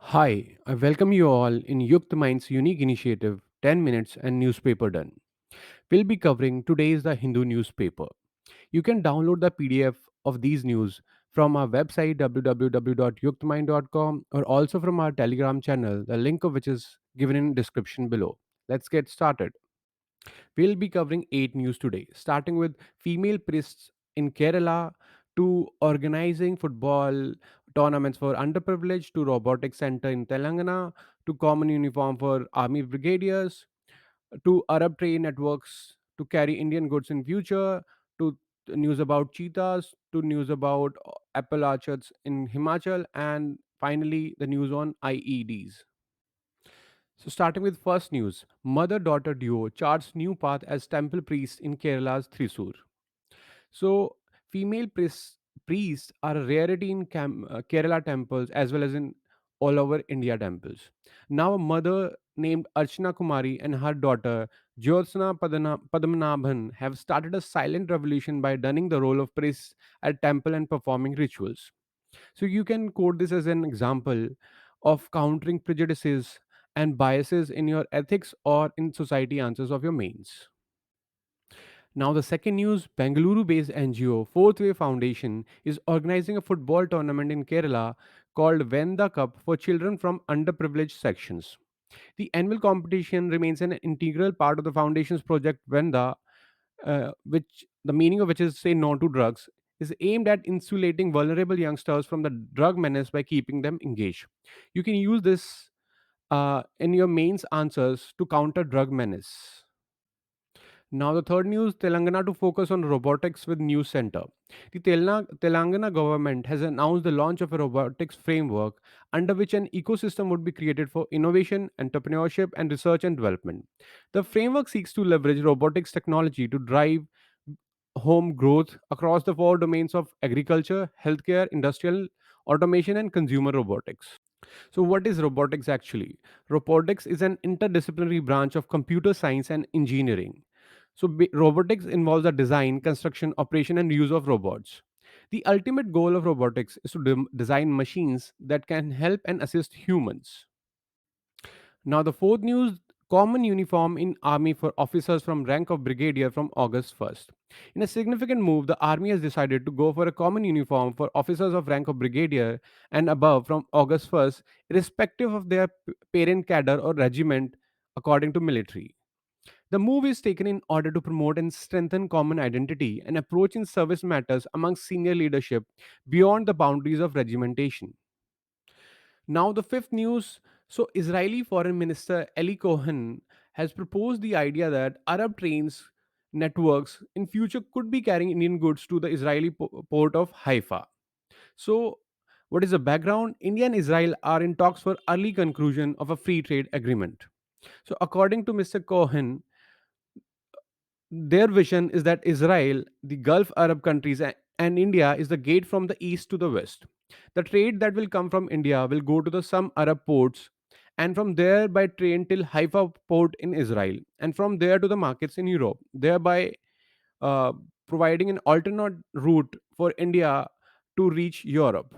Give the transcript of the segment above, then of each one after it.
Hi, I welcome you all in YuktMind's unique initiative 10 Minutes and Newspaper Done. We'll be covering today's The Hindu newspaper. You can download the PDF of these news from our website www.yuktmind.com or also from our Telegram channel, the link of which is given in description below. Let's get started. We'll be covering 8 news today, starting with female priests in Kerala to organizing football tournaments for underprivileged to robotics center in Telangana to common uniform for army brigadiers to Arab train networks to carry Indian goods in future to news about cheetahs to news about apple orchards in Himachal and finally the news on IEDs. So, starting with first news, mother daughter duo charts new path as temple priest in Kerala's Thrissur. So, female priests are a rarity in Kerala temples as well as in all over India temples. Now, a mother named Archana Kumari and her daughter Jyotsna Padmanabhan have started a silent revolution by donning the role of priest at temple and performing rituals. So you can quote this as an example of countering prejudices and biases in your ethics or in society answers of your mains. Now, the second news, Bengaluru based NGO Fourth Way Foundation is organizing a football tournament in Kerala called Venda Cup for children from underprivileged sections. The annual competition remains an integral part of the foundation's project Venda, which the meaning of which is say no to drugs, is aimed at insulating vulnerable youngsters from the drug menace by keeping them engaged. You can use this in your mains answers to counter drug menace. Now, the third news, Telangana to focus on robotics with News Center. The Telangana government has announced the launch of a robotics framework under which an ecosystem would be created for innovation, entrepreneurship, and research and development. The framework seeks to leverage robotics technology to drive home growth across the four domains of agriculture, healthcare, industrial automation, and consumer robotics. So, what is robotics actually? Robotics is an interdisciplinary branch of computer science and engineering. So, robotics involves the design, construction, operation, and use of robots. The ultimate goal of robotics is to design machines that can help and assist humans. Now, the fourth news, common uniform in army for officers from rank of brigadier from August 1st. In a significant move, the army has decided to go for a common uniform for officers of rank of brigadier and above from August 1st, irrespective of their parent cadre or regiment, according to military. The move is taken in order to promote and strengthen common identity and approach in service matters among senior leadership beyond the boundaries of regimentation. Now, the fifth news. So, Israeli Foreign Minister Eli Cohen has proposed the idea that Arab trains networks in future could be carrying Indian goods to the Israeli port of Haifa. So, what is the background? India and Israel are in talks for early conclusion of a free trade agreement. So, according to Mr. Cohen, their vision is that Israel, the Gulf Arab countries, and India is the gate from the east to the west. The trade that will come from India will go to the some Arab ports and from there by train till Haifa port in Israel and from there to the markets in Europe, thereby uh, providing an alternate route for India to reach Europe.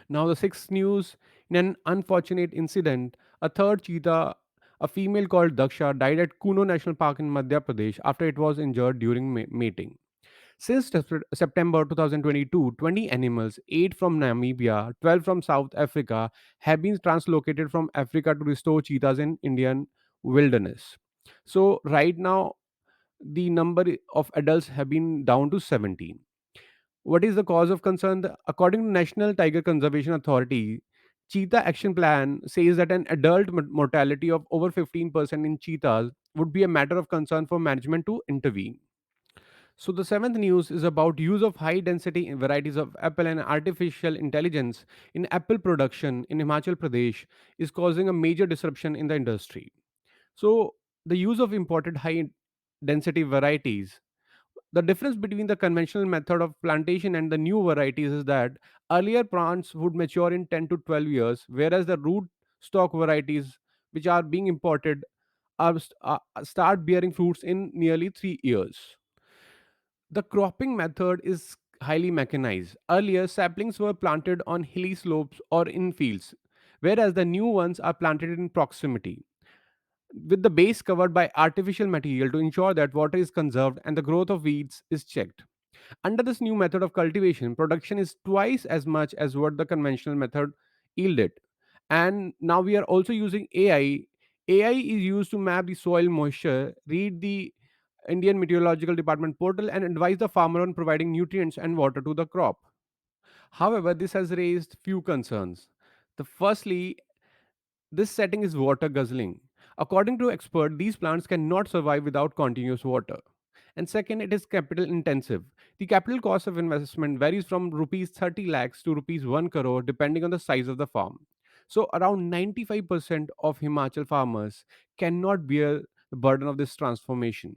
Now, the sixth news, in an unfortunate incident, a third cheetah, a female called Daksha, died at Kuno National Park in Madhya Pradesh after it was injured during mating. Since September 2022, 20 animals, 8 from Namibia, 12 from South Africa, have been translocated from Africa to restore cheetahs in Indian wilderness. So, right now, the number of adults have been down to 17. What is the cause of concern? According to National Tiger Conservation Authority, Cheetah Action Plan says that an adult mortality of over 15% in cheetahs would be a matter of concern for management to intervene. So the seventh news is about use of high density varieties of apple and artificial intelligence in apple production in Himachal Pradesh is causing a major disruption in the industry. So the use of imported high density varieties, the difference between the conventional method of plantation and the new varieties is that earlier plants would mature in 10 to 12 years, whereas the root stock varieties which are being imported start bearing fruits in nearly 3 years. The cropping method is highly mechanized. Earlier, saplings were planted on hilly slopes or in fields, whereas the new ones are planted in proximity, with the base covered by artificial material to ensure that water is conserved and the growth of weeds is checked. Under this new method of cultivation, production is twice as much as what the conventional method yielded. And now we are also using AI. AI is used to map the soil moisture, read the Indian Meteorological Department portal, and advise the farmer on providing nutrients and water to the crop. However, this has raised few concerns. Firstly, this setting is water guzzling. According to experts, these plants cannot survive without continuous water. And second, it is capital intensive. The capital cost of investment varies from rupees 30 lakhs to rupees 1 crore depending on the size of the farm. So around 95% of Himachal farmers cannot bear the burden of this transformation.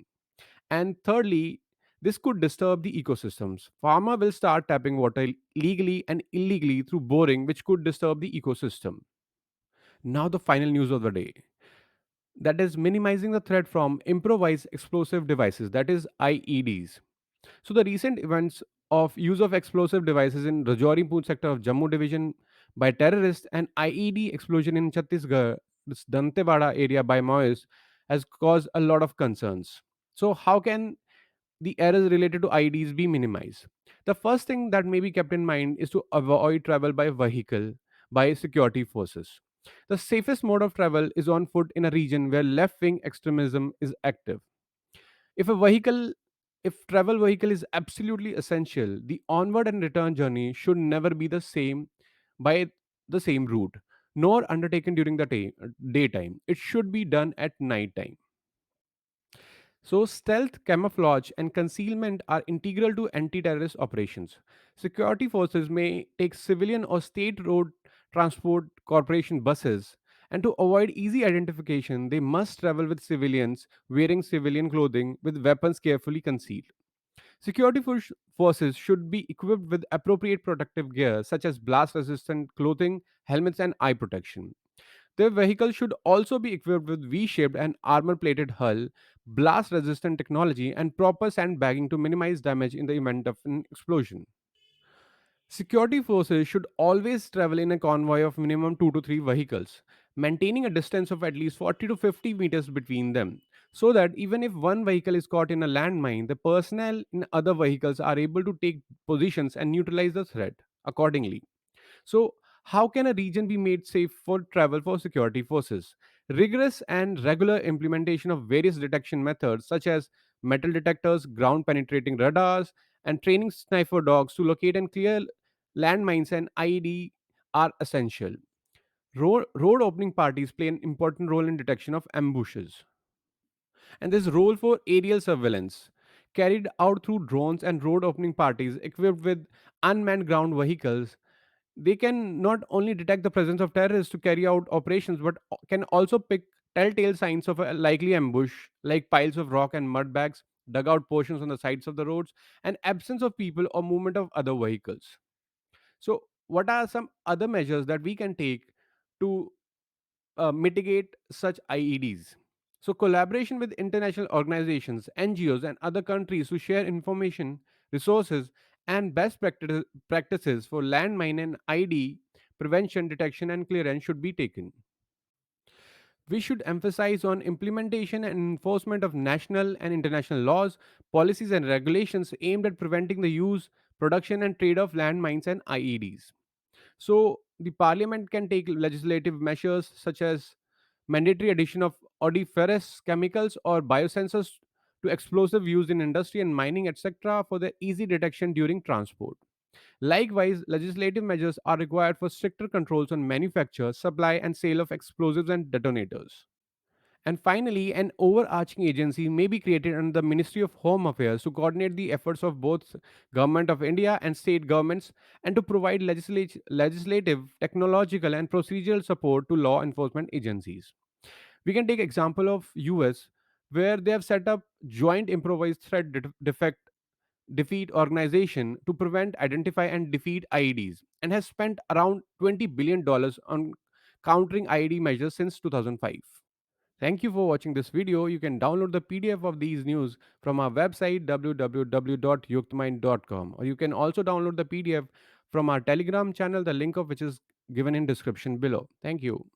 And thirdly, this could disturb the ecosystems. Farmer will start tapping water legally and illegally through boring, which could disturb the ecosystem. Now the final news of the day, that is minimizing the threat from improvised explosive devices, that is IEDs. So the recent events of use of explosive devices in Rajouri Poonch sector of Jammu division by terrorists and IED explosion in Chhattisgarh, this Dantewada area by Maoists, has caused a lot of concerns. So how can the errors related to IEDs be minimized? The first thing that may be kept in mind is to avoid travel by vehicle by security forces. The safest mode of travel is on foot in a region where left wing extremism is active. If a vehicle if travel vehicle is absolutely essential, the onward and return journey should never be the same by the same route, nor undertaken during the daytime. It should be done at night time. So, stealth, camouflage, and concealment are integral to anti terrorist operations. Security forces may take civilian or state road transport corporation buses, and to avoid easy identification, they must travel with civilians wearing civilian clothing with weapons carefully concealed. Forces should be equipped with appropriate protective gear such as blast resistant clothing, helmets, and eye protection. Their vehicle should also be equipped with V shaped and armor plated hull, blast resistant technology, and proper sandbagging to minimize damage in the event of an explosion. Security forces should always travel in a convoy of minimum 2 to 3 vehicles, maintaining a distance of at least 40 to 50 meters between them, so that even if one vehicle is caught in a landmine, the personnel in other vehicles are able to take positions and neutralize the threat accordingly. So, how can a region be made safe for travel for security forces? Rigorous and regular implementation of various detection methods, such as metal detectors, ground penetrating radars, and training sniper dogs to locate and clear landmines and IED, are essential. Road opening parties play an important role in detection of ambushes. And this role for aerial surveillance, carried out through drones and road opening parties equipped with unmanned ground vehicles. They can not only detect the presence of terrorists to carry out operations, but can also pick telltale signs of a likely ambush, like piles of rock and mud bags, dugout portions on the sides of the roads, and absence of people or movement of other vehicles. So, what are some other measures that we can take to mitigate such IEDs? So, collaboration with international organizations, NGOs, and other countries to share information, resources, and practices for landmine and ID prevention, detection, and clearance should be taken. We should emphasize on implementation and enforcement of national and international laws, policies, and regulations aimed at preventing the use, production, and trade of landmines and IEDs. So the parliament can take legislative measures such as mandatory addition of odoriferous chemicals or biosensors to explosive used in industry and mining, etc., for the easy detection during transport. Likewise, legislative measures are required for stricter controls on manufacture, supply, and sale of explosives and detonators. And finally, an overarching agency may be created under the Ministry of Home Affairs to coordinate the efforts of both Government of India and state governments and to provide legislative, technological and procedural support to law enforcement agencies. We can take example of US where they have set up joint improvised defeat organization to prevent, identify and defeat IEDs and has spent around $20 billion on countering IED measures since 2005. Thank you for watching this video. You can download the PDF of these news from our website www.yuktmind.com, or you can also download the PDF from our Telegram channel, the link of which is given in description below. Thank you.